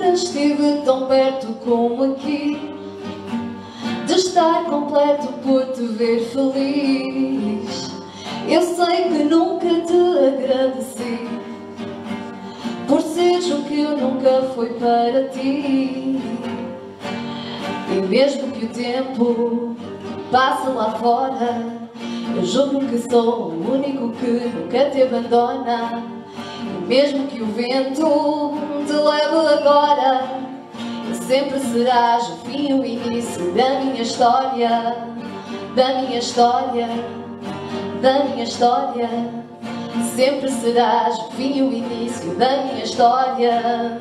Nunca estive tão perto como aqui, de estar completo por te ver feliz. Eu sei que nunca te agradeci por seres o que eu nunca fui para ti. E mesmo que o tempo passe lá fora, eu juro que sou o único que nunca te abandona. E mesmo que o vento te leve agora, sempre serás o fim e o início da minha história, da minha história, da minha história. Sempre serás o fim e o início da minha história,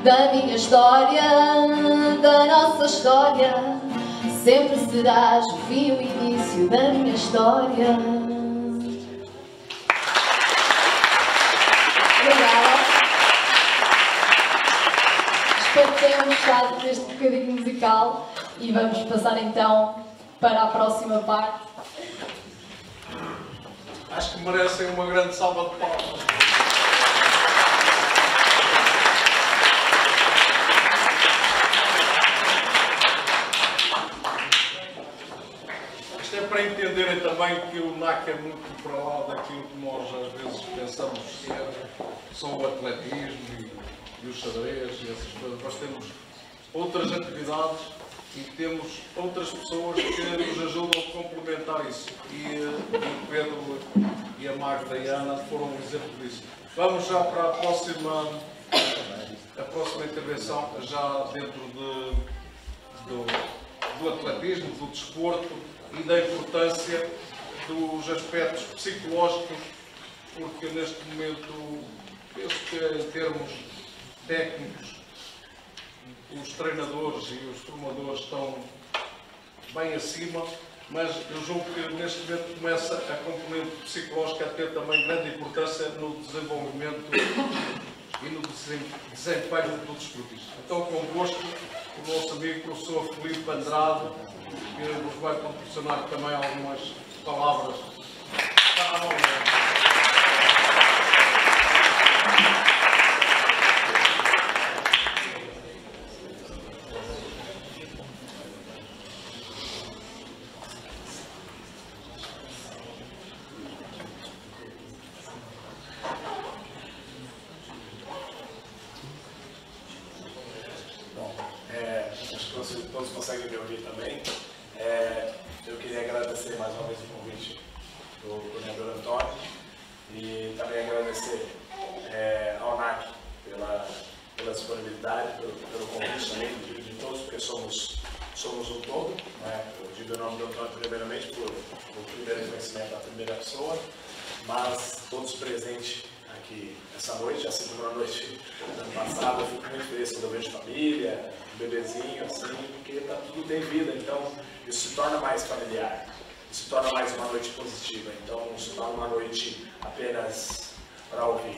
da minha história, da nossa história. Sempre serás o fim e o início da minha história. Obrigada. Espero que tenham gostado deste bocadinho musical e vamos passar então para a próxima parte. Acho que merecem uma grande salva de palmas. Isto é para entenderem também que o NAC é muito para lá daquilo que nós às vezes pensamos ser só o atletismo e o xadrez e essas coisas. Nós temos outras atividades e temos outras pessoas que nos ajudam a complementar isso. E o Pedro e a Magda e a Ana foram um exemplo disso. Vamos já para a próxima intervenção, já dentro do atletismo, do desporto e da importância dos aspectos psicológicos, porque neste momento, penso que em termos técnicos, os treinadores e os formadores estão bem acima, mas eu julgo que neste momento começa a componente psicológica a ter também grande importância no desenvolvimento e no desempenho do desportista. Então, convosco, o nosso amigo professor Filipe Andrade, que nos vai proporcionar também algumas palavras. Todos conseguem me ouvir também. Eu queria agradecer mais uma vez o convite do coordenador Antônio e também agradecer ao NAC pela disponibilidade, pelo convite também de todos, porque somos um todo. Né? Eu digo o nome do Antônio primeiramente por primeiro conhecimento da primeira pessoa, mas todos presentes aqui essa noite, já assim como na noite do ano passado, eu fico muito feliz quando eu vejo família, um bebezinho, assim, porque tudo tem vida, então isso se torna mais familiar, isso se torna mais uma noite positiva, então não se torna uma noite apenas para ouvir.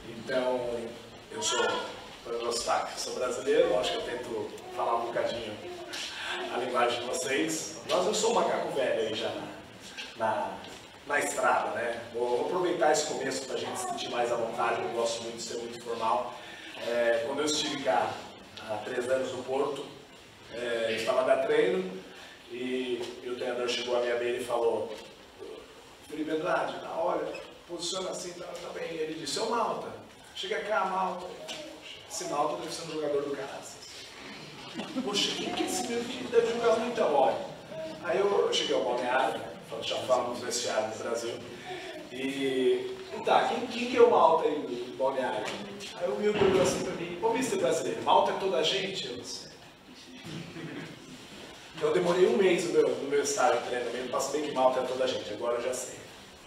Então, eu sou, pelo meu sotaque, sou brasileiro, acho que eu tento falar um bocadinho a linguagem de vocês, mas eu sou um macaco velho aí já na estrada, né? Vou aproveitar esse começo para a gente se sentir mais à vontade, eu gosto muito de ser muito formal. Quando eu estive cá, há 3 anos no Porto, eu estava a dar treino e o treinador chegou à minha beira e falou: Felipe Andrade, olha, posiciona assim, tá bem. Ele disse: ô Malta, chega cá, Malta. Esse Malta deve ser um jogador do Caraças. Poxa, quem que é esse meu filho? Deve jogar muito a bola. Aí eu cheguei ao balneário, já falamos nos vestiários no Brasil, e tá, quem que é o Malta aí do balneário? Aí o Milton olhou assim pra mim: ô mister brasileiro, Malta é toda a gente? Eu não sei. Então eu demorei 1 mês no meu estágio de treinamento para saber que Malta é toda a gente, agora eu já sei.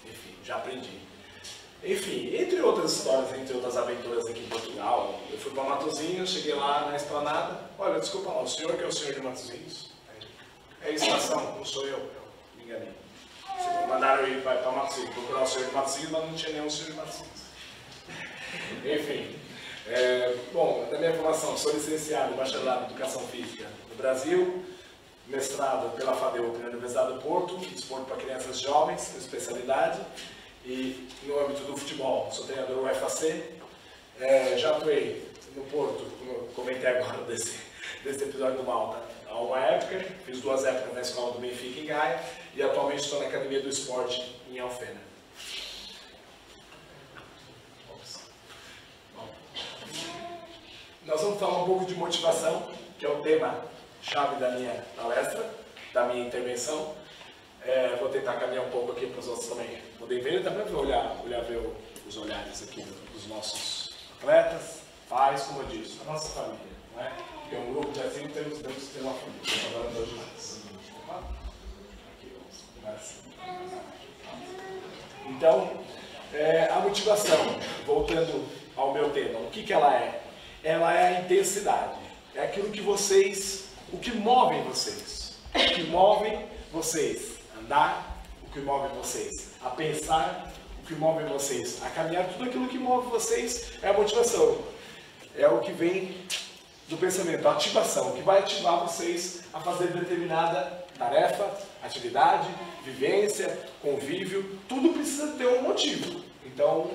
Enfim, já aprendi. Enfim, entre outras histórias, entre outras aventuras aqui em Portugal, eu fui para Matosinhos, cheguei lá na esplanada: olha, desculpa lá, o senhor que é o senhor de Matosinhos? É a estação, não sou eu me enganei. Mandaram eu ir para Matosinhos, procurar o senhor de Matosinhos, mas não tinha nenhum senhor de Matosinhos. Enfim, bom, da minha formação, sou licenciado em bacharelado em Educação Física no Brasil, mestrado pela FADEUP na Universidade do Porto, desporto para crianças e jovens, com especialidade, e no âmbito do futebol, sou treinador UFAC, já atuei no Porto, como eu comentei agora desse episódio do Malta, há uma época, fiz 2 épocas na escola do Benfica em Gaia e atualmente estou na Academia do Esporte em Alfena. Nós vamos falar um pouco de motivação, que é o tema-chave da minha palestra, da minha intervenção. Vou tentar caminhar um pouco aqui para os outros também poderem ver, e também vou olhar ver os olhares aqui dos nossos atletas, pais, como eu disse, a nossa família, não é? Porque é um grupo de assim, temos que ter uma família. Estou falando hoje mais. Aqui, vamos começar. Então, a motivação, voltando ao meu tema, o que ela é? Ela é a intensidade, é aquilo que vocês, o que move vocês, o que move vocês a andar, o que move vocês a pensar, o que move vocês a caminhar, tudo aquilo que move vocês é a motivação, é o que vem do pensamento, a ativação, que vai ativar vocês a fazer determinada tarefa, atividade, vivência, convívio, tudo precisa ter um motivo. Então,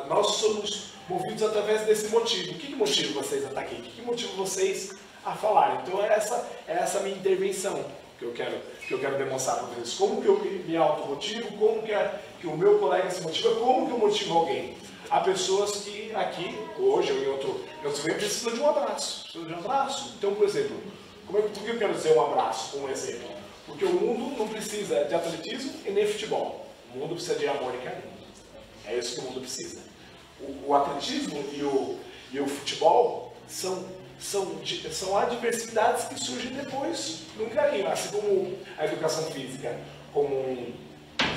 nós somos movidos através desse motivo. O que motiva vocês a estar aqui? O que motiva vocês a falar? Então, é essa minha intervenção que eu quero demonstrar para vocês. Como que eu me automotivo, como que o meu colega se motiva, como que eu motivo alguém. Há pessoas que aqui, hoje ou em outro evento, precisam de um abraço. Precisam de um abraço. Então, por exemplo, por que eu quero dizer um abraço, um exemplo? Porque o mundo não precisa de atletismo e nem futebol. O mundo precisa de amor e carinho. É isso que o mundo precisa. O atletismo e o futebol são adversidades que surgem depois de um carinho. Assim como a educação física, como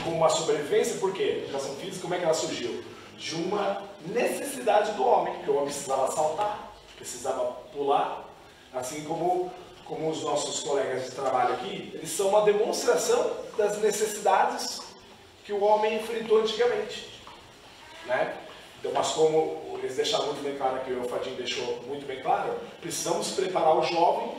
uma sobrevivência, por quê? A educação física, como é que ela surgiu? De uma necessidade do homem, porque o homem precisava saltar, precisava pular, assim como os nossos colegas de trabalho aqui, eles são uma demonstração das necessidades que o homem enfrentou antigamente, né? Então, mas como eles deixaram muito bem claro, que o Fadinho deixou muito bem claro, precisamos preparar o jovem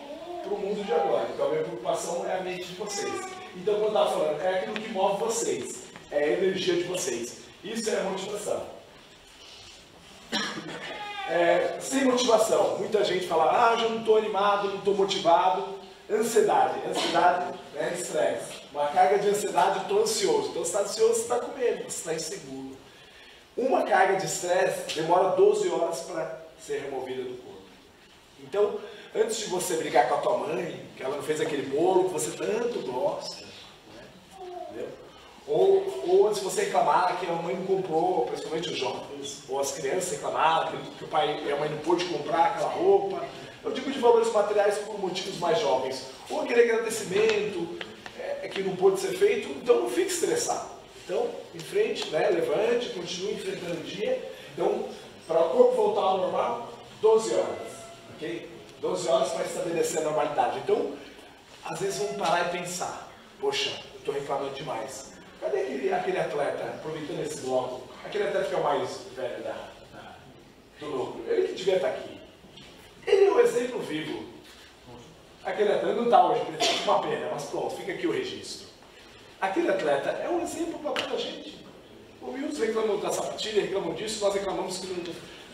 para o mundo de agora. Então a minha preocupação é a mente de vocês. Então, como eu estava falando, é aquilo que move vocês, é a energia de vocês. Isso é a motivação. Sem motivação, muita gente fala, eu não estou animado, não estou motivado. Ansiedade, estresse. Uma carga de ansiedade, eu estou ansioso. Então, você está ansioso, você está com medo, você está inseguro. Uma carga de estresse demora 12 horas para ser removida do corpo. Então, antes de você brigar com a tua mãe, que ela não fez aquele bolo que você tanto gosta, né? Entendeu? Ou antes de você reclamar que a mãe não comprou, principalmente os jovens, ou as crianças reclamaram que o pai e a mãe não pôde comprar aquela roupa. Eu digo de valores materiais por motivos mais jovens. Ou aquele agradecimento que não pôde ser feito, então não fique estressado. Então, em frente, né? Levante, continue enfrentando o dia. Então, para o corpo voltar ao normal, 12 horas. Ok? 12 horas para estabelecer a normalidade. Então, às vezes vamos parar e pensar, poxa, eu estou reclamando demais. Cadê aquele atleta, aproveitando esse bloco, aquele atleta que é o mais velho do núcleo? Ele que devia estar aqui. Ele é um exemplo vivo. Aquele atleta não está hoje, uma pena, mas pronto, fica aqui o registro. Aquele atleta é um exemplo para toda a gente. O Milton reclamou da sapatilha, reclamou disso, nós reclamamos que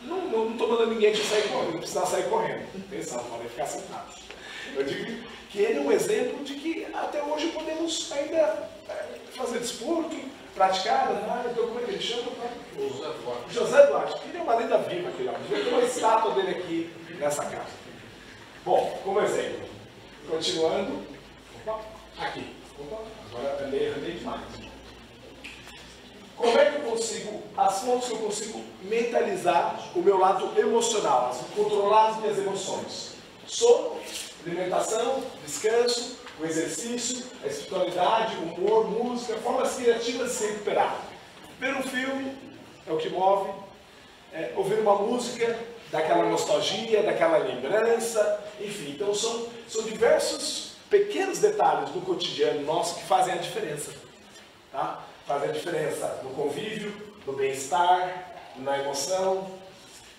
não estou mandando ninguém sair correndo, não precisa sair correndo. Atenção, podem ficar sentados. Eu digo que ele é um exemplo de que até hoje podemos ainda fazer desporto, praticar, andar. Então, como é que ele chama? José Duarte. Ele é uma lenda viva, aquele homem. Eu tenho uma estátua dele aqui nessa casa. Bom, como exemplo, continuando, aqui. Agora andei demais. Como é que eu consigo, as fontes que eu consigo mentalizar o meu lado emocional, controlar as minhas emoções? Sono, alimentação, descanso, o exercício, a espiritualidade, o humor, música, formas criativas de se recuperar. Ver um filme é o que move, ouvir uma música, daquela nostalgia, daquela lembrança, enfim. Então são diversos pequenos detalhes do cotidiano nosso que fazem a diferença. Tá? Fazem a diferença no convívio, no bem-estar, na emoção.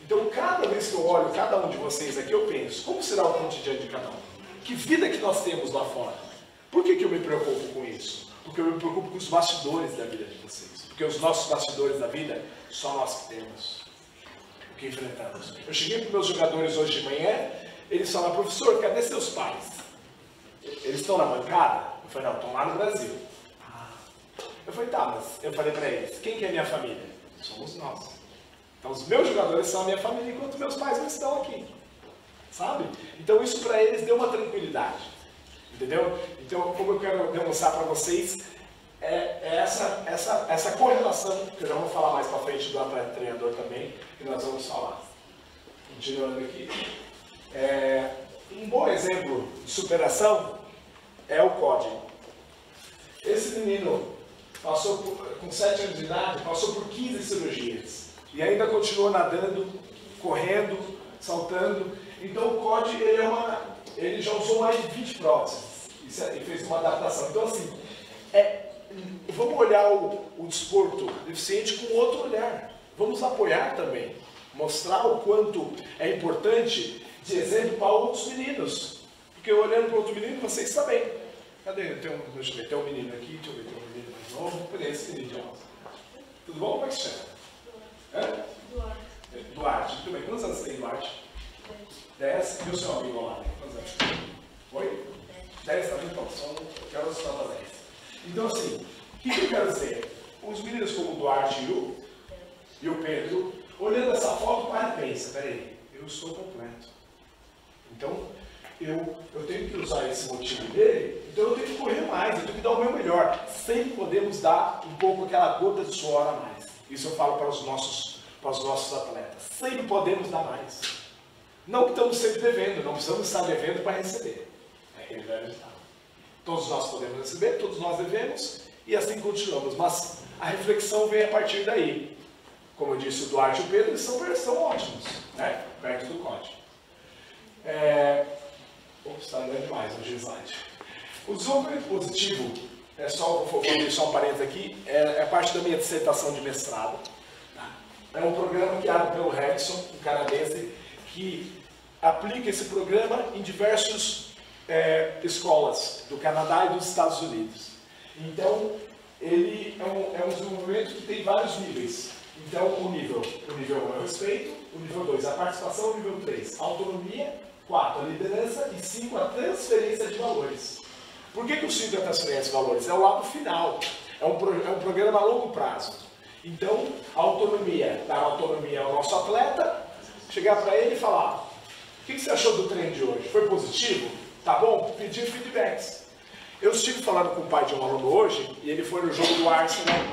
Então, cada vez que eu olho cada um de vocês aqui, eu penso, como será o cotidiano de cada um? Que vida que nós temos lá fora? Por que eu me preocupo com isso? Porque eu me preocupo com os bastidores da vida de vocês. Porque os nossos bastidores da vida, só nós que temos. que enfrentamos. Eu cheguei para os meus jogadores hoje de manhã, eles falaram, professor, cadê seus pais? Eles estão na bancada? Eu falei, não, estão lá no Brasil. Eu falei, tá, mas eu falei para eles, quem que é minha família? Somos nós. Então os meus jogadores são a minha família, enquanto meus pais não estão aqui. Sabe? Então isso para eles deu uma tranquilidade. Entendeu? Então, como eu quero demonstrar para vocês, é essa correlação, que eu já vou falar mais para frente do atleta treinador também, que nós vamos falar. Continuando aqui. Um bom exemplo de superação é o código. Esse menino passou com 7 anos de idade, passou por 15 cirurgias. E ainda continuou nadando, correndo, saltando. Então o COD, ele já usou mais de 20 próteses e fez uma adaptação. Então assim, vamos olhar o desporto deficiente com outro olhar. Vamos apoiar também. Mostrar o quanto é importante de exemplo para outros meninos. Porque olhando para outro menino, vocês também. Cadê? Deixa eu ver, tem um menino aqui, deixa eu ver, tem um menino mais novo. Cadê esse menino de 11? Tudo bom? Como é que se chama? Duarte. Muito bem. Quantos anos tem, Duarte? 10. E o seu amigo lá? Quantos anos? Oi? 10 também? Então, eu quero os nota 10. Então, assim, o que eu quero dizer? Os meninos como o Duarte e o Pedro, olhando essa foto, para e pensa, peraí, eu estou completo. Então, eu tenho que usar esse motivo dele, então eu tenho que correr mais, eu tenho que dar o meu melhor. Sempre podemos dar um pouco aquela gota de suor a mais. Isso eu falo para os nossos atletas. Sempre podemos dar mais. Não que estamos sempre devendo, não precisamos estar devendo para receber. É aquele velho ditado. Todos nós podemos receber, todos nós devemos, e assim continuamos. Mas a reflexão vem a partir daí. Como eu disse, o Duarte e o Pedro são ótimos, né? Perto do código. Está andando demais hoje o slide. O desenvolvimento positivo, vou deixar um parênteses aqui, é parte da minha dissertação de mestrado. É um programa criado pelo Harrison, um canadense, que aplica esse programa em diversas escolas do Canadá e dos Estados Unidos. Então, ele é um desenvolvimento que tem vários níveis. Então, o nível 1 é o respeito, o nível 2 a participação, o nível 3 a autonomia, 4 a liderança e 5 a transferência de valores. Por que o 5 é a transferência de valores? É o lado final, é um programa a longo prazo. Então, a autonomia, dar autonomia ao nosso atleta, chegar para ele e falar, o que você achou do treino de hoje? Foi positivo? Tá bom? Pedir feedbacks. Eu estive falando com o pai de um aluno hoje, e ele foi no jogo do Arsenal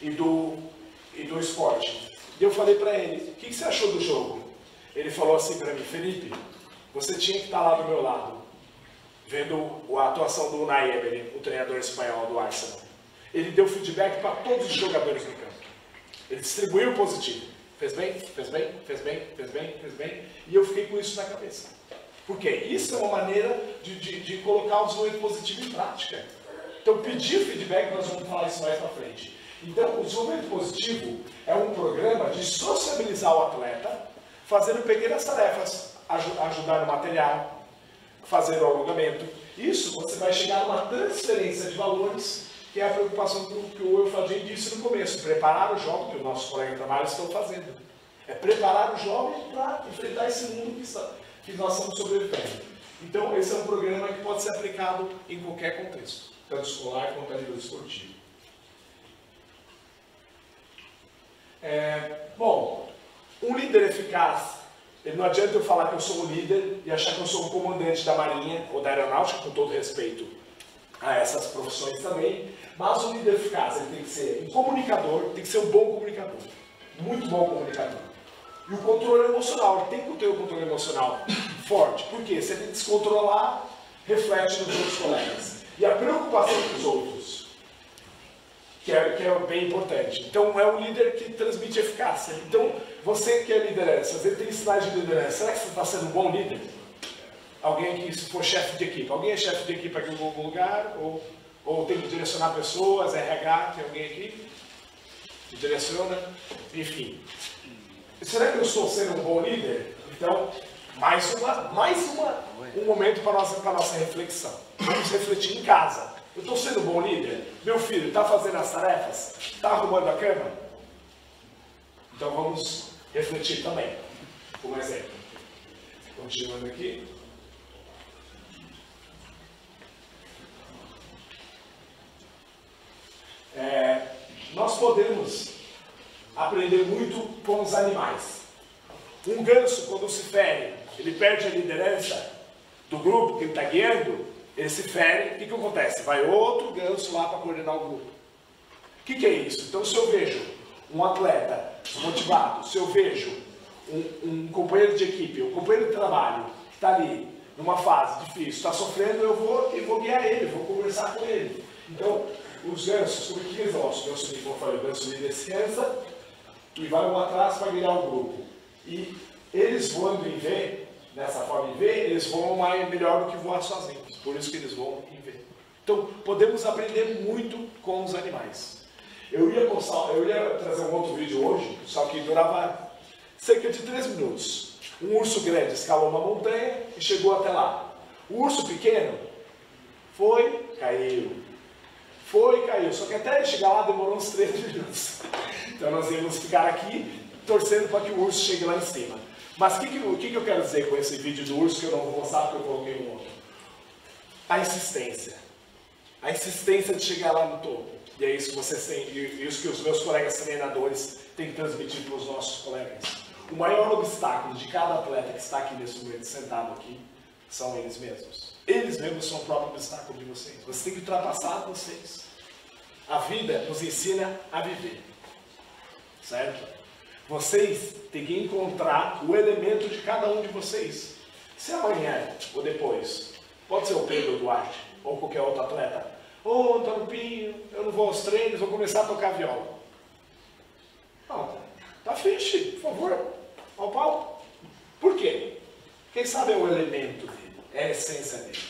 e do Sport. E eu falei para ele, o que você achou do jogo? Ele falou assim para mim, Felipe, você tinha que estar lá do meu lado, vendo a atuação do Unai Emery, o treinador espanhol do Arsenal. Ele deu feedback para todos os jogadores no campo. Ele distribuiu positivo. Fez bem, fez bem, fez bem, fez bem, fez bem. E eu fiquei com isso na cabeça. Por quê? Isso é uma maneira de colocar o desenvolvimento positivo em prática. Então, pedir feedback, nós vamos falar isso mais para frente. Então, o desenvolvimento positivo é um programa de sociabilizar o atleta, fazendo pequenas tarefas, ajudar no material, fazer o alongamento. Isso você vai chegar numa transferência de valores, que é a preocupação que o Eufadinho disse no começo, preparar o jovem, que o nosso colega de trabalho estão fazendo. É preparar o jovem para enfrentar esse mundo que nós estamos sobrevivendo. Então, esse é um programa que pode ser aplicado em qualquer contexto, tanto escolar quanto a nível esportivo. Bom, um líder eficaz, não adianta eu falar que eu sou um líder e achar que eu sou um comandante da Marinha ou da Aeronáutica, com todo respeito a essas profissões também, mas um líder eficaz, ele tem que ser um comunicador, tem que ser um bom comunicador, muito bom comunicador. E o controle emocional, ele tem que ter o controle emocional forte, porque se ele descontrolar, reflete nos outros colegas. E a preocupação com os outros, que é bem importante. Então, é um líder que transmite eficácia. Então, você que é liderança, você tem sinais de liderança, será que você está sendo um bom líder? Alguém que for chefe de equipe. Alguém é chefe de equipe aqui em algum lugar? Ou tem que direcionar pessoas, RH, tem alguém aqui que direciona? Enfim. Será que eu estou sendo um bom líder? Então, mais um momento para a nossa reflexão. Vamos refletir em casa. Eu estou sendo um bom líder? Meu filho está fazendo as tarefas? Está arrumando a cama? Então vamos refletir também. Como exemplo. Continuando aqui. Nós podemos aprender muito com os animais. Um ganso, quando se fere, ele perde a liderança do grupo que ele está guiando, ele se fere, o que acontece? Vai outro ganso lá para coordenar o grupo. O que é isso? Então, se eu vejo um atleta motivado, se eu vejo um companheiro de equipe, um companheiro de trabalho que está ali numa fase difícil, está sofrendo, eu vou guiar ele, vou conversar com ele. Então, os gansos, o que eles vão? Os gansos, como eu falei, o ganso descansa e vai um atrás para guiar o grupo. E eles voando em V, nessa forma em V, eles voam mais melhor do que voar sozinhos. Por isso que eles voam em V. Então, podemos aprender muito com os animais. Eu ia trazer um outro vídeo hoje, só que durava cerca de 3 minutos. Um urso grande escalou uma montanha e chegou até lá. O urso pequeno caiu. Só que até ele chegar lá demorou uns 3 minutos. Então nós íamos ficar aqui torcendo para que o urso chegue lá em cima. Mas o que eu quero dizer com esse vídeo do urso, que eu não vou mostrar porque eu coloquei um outro? A insistência. A insistência de chegar lá no topo. E é isso que vocês têm, e isso que os meus colegas treinadores têm que transmitir para os nossos colegas. O maior obstáculo de cada atleta que está aqui nesse momento, sentado aqui, são eles mesmos. Eles mesmos são o próprio obstáculo de vocês. Você tem que ultrapassar vocês. A vida nos ensina a viver. Certo? Vocês têm que encontrar o elemento de cada um de vocês. Se amanhã ou depois, pode ser o Pedro Duarte ou qualquer outro atleta, Antônio Pinho, eu não vou aos treinos, vou começar a tocar viola. Não, tá fixe, por favor, ao pau. Por quê? Quem sabe é o elemento dele, é a essência dele.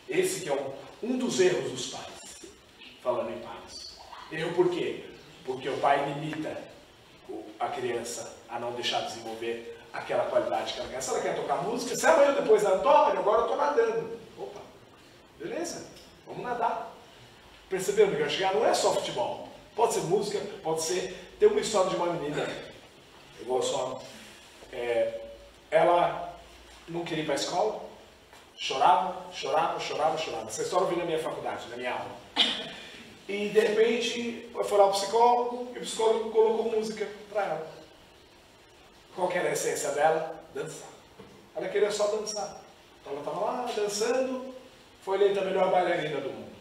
Esse que é um dos erros dos pais, falando em pais. Erro por quê? Porque o pai limita a criança a não deixar desenvolver aquela qualidade que ela quer. Se ela quer tocar música, se amanhã depois ela toca, agora eu estou nadando. Opa, beleza, vamos nadar. Percebendo que eu chegar não é só futebol. Pode ser música, pode ser... Tem uma história de uma menina, igual só... ela não queria ir para a escola, chorava. Essa história eu vi na minha faculdade, na minha aula. E de repente foi lá o psicólogo, e o psicólogo colocou música para ela. Qual que era a essência dela? Dançar. Ela queria só dançar. Então ela estava lá dançando, foi eleita a melhor bailarina do mundo.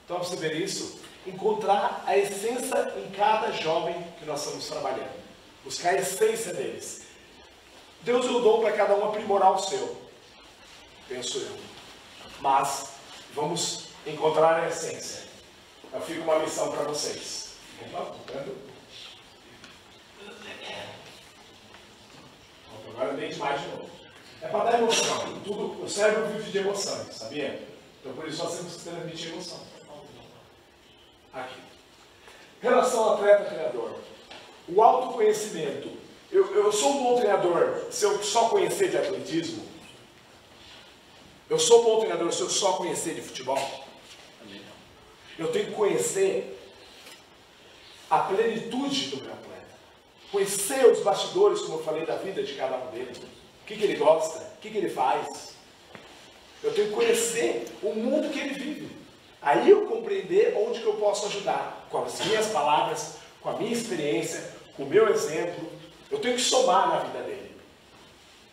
Então, para você ver isso, encontrar a essência em cada jovem que nós estamos trabalhando. Buscar a essência deles. Deus deu o dom para cada um aprimorar o seu. Penso eu. Mas, vamos encontrar a essência. Eu fico uma missão para vocês. Agora eu dei demais de novo. É para dar emoção. O cérebro vive de emoções, sabia? Então, por isso nós temos que transmitir emoção. Aqui. Relação atleta-treinador. O autoconhecimento. Eu sou um bom treinador se eu só conhecer de atletismo? Eu sou um bom treinador se eu só conhecer de futebol? Eu tenho que conhecer a plenitude do meu atleta. Conhecer os bastidores, como eu falei, da vida de cada um deles. O que ele gosta, o que ele faz. Eu tenho que conhecer o mundo que ele vive. Aí eu compreender onde que eu posso ajudar, com as minhas palavras, com a minha experiência, com o meu exemplo. Eu tenho que somar na vida dele.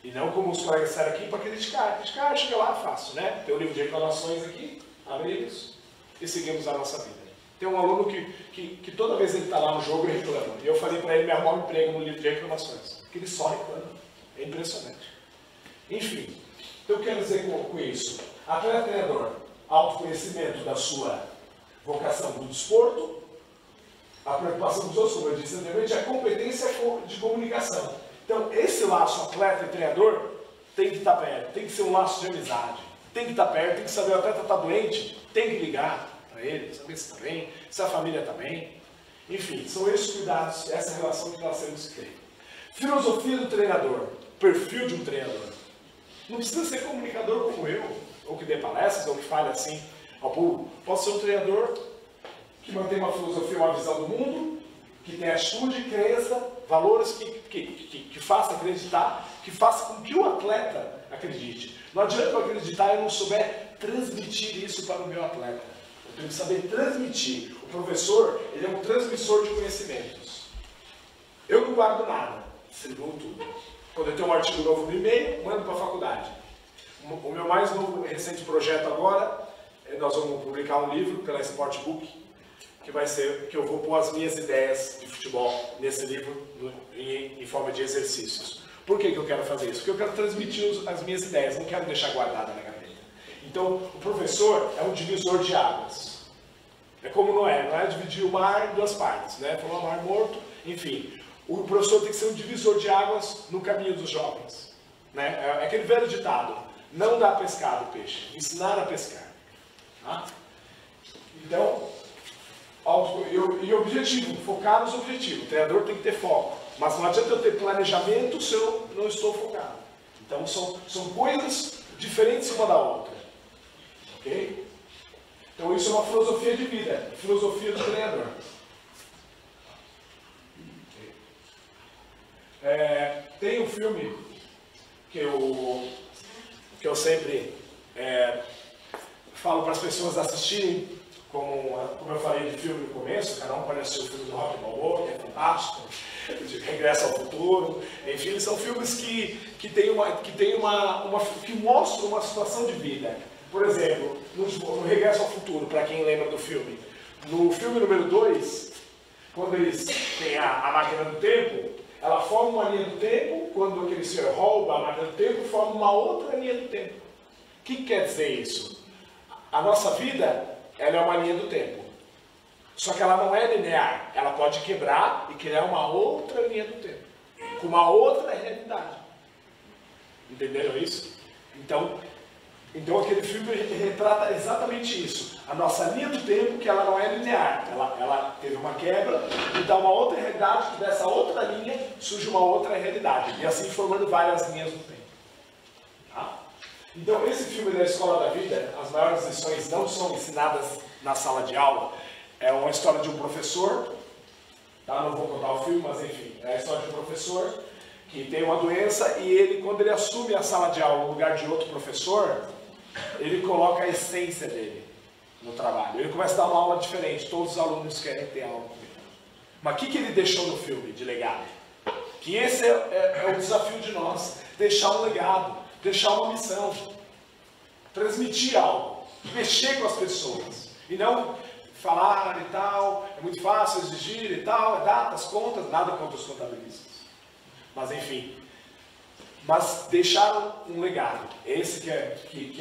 E não como os colegas disseram aqui para criticar. Criticar, chega lá, fácil, né? Tem o livro de reclamações aqui, abrimos e seguimos a nossa vida. Tem um aluno que toda vez ele está lá no jogo e reclama. E eu falei para ele me arrumar um emprego no livro de reclamações. Porque ele só reclama. É impressionante. Enfim, então eu quero dizer com isso. Atleta-treinador. Autoconhecimento da sua vocação do desporto, a preocupação dos outros, como eu disse anteriormente, a competência de comunicação. Então, esse laço atleta e treinador tem que estar perto, tem que ser um laço de amizade, tem que estar perto, tem que saber o atleta está doente, tem que ligar para ele, saber se está bem, se a família está bem. Enfim, são esses cuidados, essa relação que nós temos que ter. Filosofia do treinador, perfil de um treinador. Não precisa ser comunicador como eu, ou que dê palestras, ou que fale assim ao público. Pode ser um treinador que mantém uma filosofia, uma visão do mundo, que tenha atitude, crença, valores que faça acreditar, que faça com que o atleta acredite. Não adianta eu acreditar e não souber transmitir isso para o meu atleta. Eu tenho que saber transmitir. O professor, ele é um transmissor de conhecimentos. Eu não guardo nada, distribuo tudo. Quando eu tenho um artigo novo no e-mail, mando para a faculdade. O meu mais novo, recente projeto agora, nós vamos publicar um livro pela Sportbook, que vai ser que eu vou pôr as minhas ideias de futebol nesse livro em forma de exercícios. Por que eu quero fazer isso? Porque eu quero transmitir as minhas ideias, não quero deixar guardada na gaveta. Então, o professor é um divisor de águas. É como Noé dividiu o mar em duas partes, né? Falou mar morto, enfim. O professor tem que ser um divisor de águas no caminho dos jovens. Né? É aquele velho ditado, não dá pescado peixe, ensinar a pescar. Tá? Então, e objetivo, focar nos objetivos. O treinador tem que ter foco. Mas não adianta eu ter planejamento se eu não estou focado. Então, são coisas diferentes uma da outra. Ok? Então, isso é uma filosofia de vida, filosofia do treinador. Tem um filme que eu sempre falo para as pessoas assistirem, como eu falei de filme no começo, cada um pode assistir o filme do Rocky Balboa, que é fantástico, de Regresso ao Futuro, enfim, são filmes que mostram uma situação de vida. Por exemplo, no Regresso ao Futuro, para quem lembra do filme, no filme número 2, quando eles têm a máquina do tempo, ela forma uma linha do tempo, quando aquele senhor rouba a máquina do tempo, forma uma outra linha do tempo. O que quer dizer isso? A nossa vida, ela é uma linha do tempo. Só que ela não é linear. Ela pode quebrar e criar uma outra linha do tempo. Com uma outra realidade. Entenderam isso? Então aquele filme retrata exatamente isso. A nossa linha do tempo, que ela não é linear. Ela teve uma quebra e dá uma outra realidade, que dessa outra linha surge uma outra realidade. E assim formando várias linhas do tempo. Tá? Então esse filme da Escola da Vida, as maiores lições não são ensinadas na sala de aula. É uma história de um professor, tá? Não vou contar o filme, mas enfim, é a história de um professor que tem uma doença e ele, quando ele assume a sala de aula no lugar de outro professor, ele coloca a essência dele no trabalho. Ele começa a dar uma aula diferente, todos os alunos querem ter aula com ele. Mas o que ele deixou no filme de legado? Que esse é o desafio de nós, deixar um legado, deixar uma missão, transmitir algo, mexer com as pessoas, e não falar e tal, é muito fácil exigir e tal, datas, contas, nada contra os contabilistas. Mas enfim, mas deixaram um legado. Esse que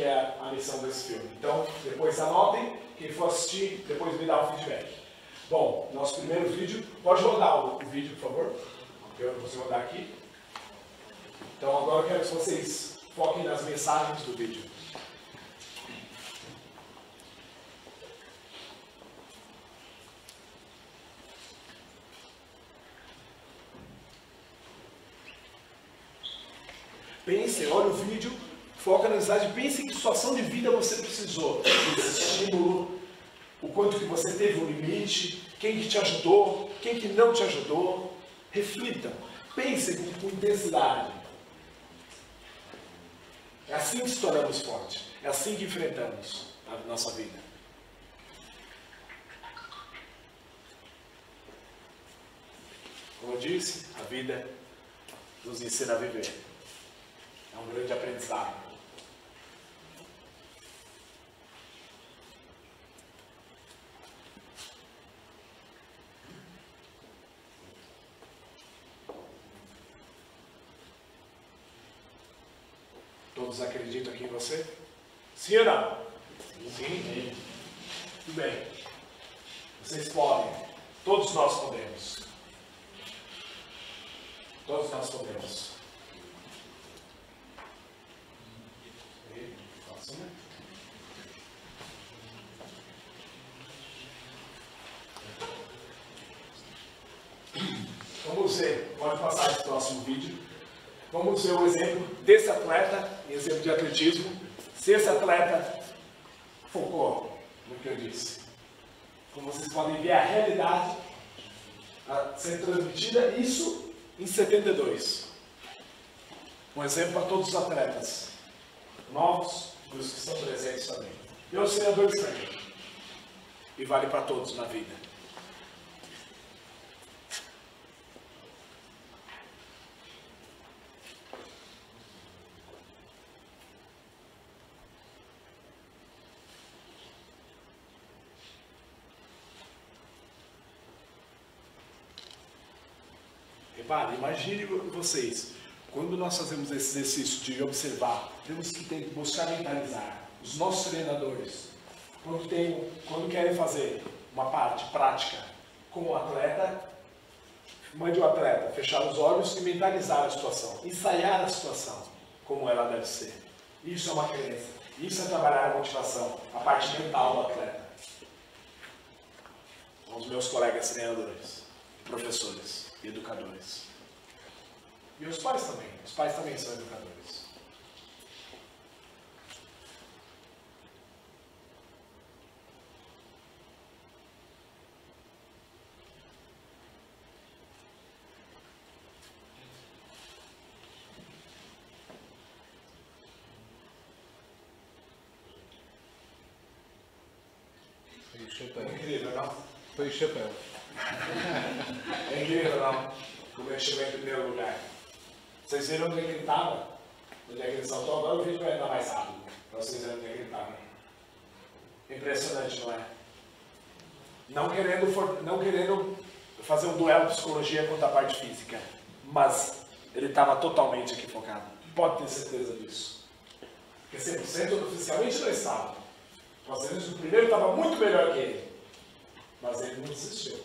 é a missão desse filme. Então, depois anotem, quem for assistir, depois me dá o feedback. Bom, nosso primeiro vídeo, pode rodar o vídeo, por favor? Eu vou rodar aqui. Então agora eu quero que vocês foquem nas mensagens do vídeo. Pense, olha o vídeo, foca na mensagem, pense em que situação de vida você precisou desse estímulo, o quanto que você teve um limite, quem que te ajudou, quem que não te ajudou. Reflitam, pensem com intensidade. É assim que se tornamos fortes, é assim que enfrentamos a nossa vida. Como eu disse, a vida nos ensina a viver. É um grande aprendizado. Todos acreditam aqui em você? Sim ou não? Sim. Tudo bem. Vocês podem. Todos nós podemos. Todos nós podemos. Vamos ver, pode passar esse próximo vídeo. Vamos ver o exemplo desse atleta, exemplo de atletismo. Se esse atleta focou no que eu disse. Como vocês podem ver, a realidade, ser transmitida, isso em 72. Um exemplo para todos os atletas novos e os que estão presentes também. E os treinadores também. E vale para todos na vida. Repare, imagine vocês, quando nós fazemos esse exercício de observar, temos que buscar mentalizar os nossos treinadores. Quando querem fazer uma parte prática com o atleta, mande o atleta fechar os olhos e mentalizar a situação, ensaiar a situação como ela deve ser. Isso é uma crença, isso é trabalhar a motivação, a parte mental do atleta. São os meus colegas treinadores, professores e educadores. E os pais também são educadores. Foi o chapéu. É incrível, não? Foi o chapéu. É incrível, não? Como ele chegou em primeiro lugar. Vocês viram onde ele estava? Onde é que ele saltou? Agora o vídeo vai andar mais rápido. Para vocês verem onde é que ele estava. Impressionante, não é? Não querendo fazer um duelo de psicologia contra a parte física. Mas ele estava totalmente aqui focado. Pode ter certeza disso. Porque 100% oficialmente não estava. Nós vimos que o primeiro estava muito melhor que ele. Mas ele não desistiu.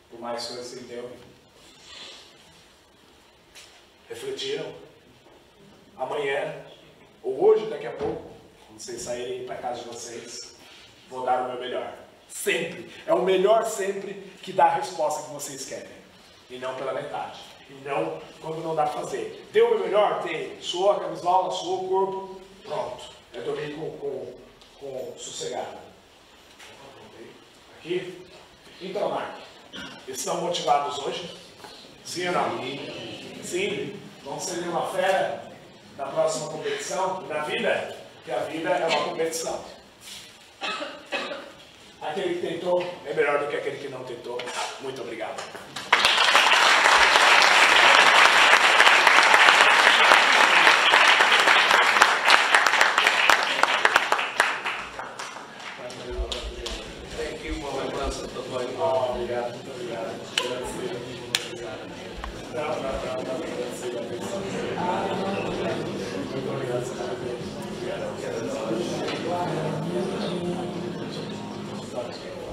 Por mais coisas que ele tenha ouvido. Refletiram. Amanhã, ou hoje, daqui a pouco, quando vocês saírem para casa de vocês, vou dar o meu melhor. Sempre. É o melhor sempre que dá a resposta que vocês querem. E não pela metade. E não quando não dá para fazer. Deu o meu melhor? Dei. Suou a camisola, suou o corpo. Pronto. Eu dormi com sossegado. Aqui. Então, Mark, estão motivados hoje? Sim ou não? Sim. Vão ser uma fera na próxima competição? Na vida? Porque a vida é uma competição. Aquele que tentou é melhor do que aquele que não tentou. Muito obrigado. Tem aqui uma lembrança também. Obrigado, muito obrigado. Muito obrigado. Não, muito obrigado. Obrigado.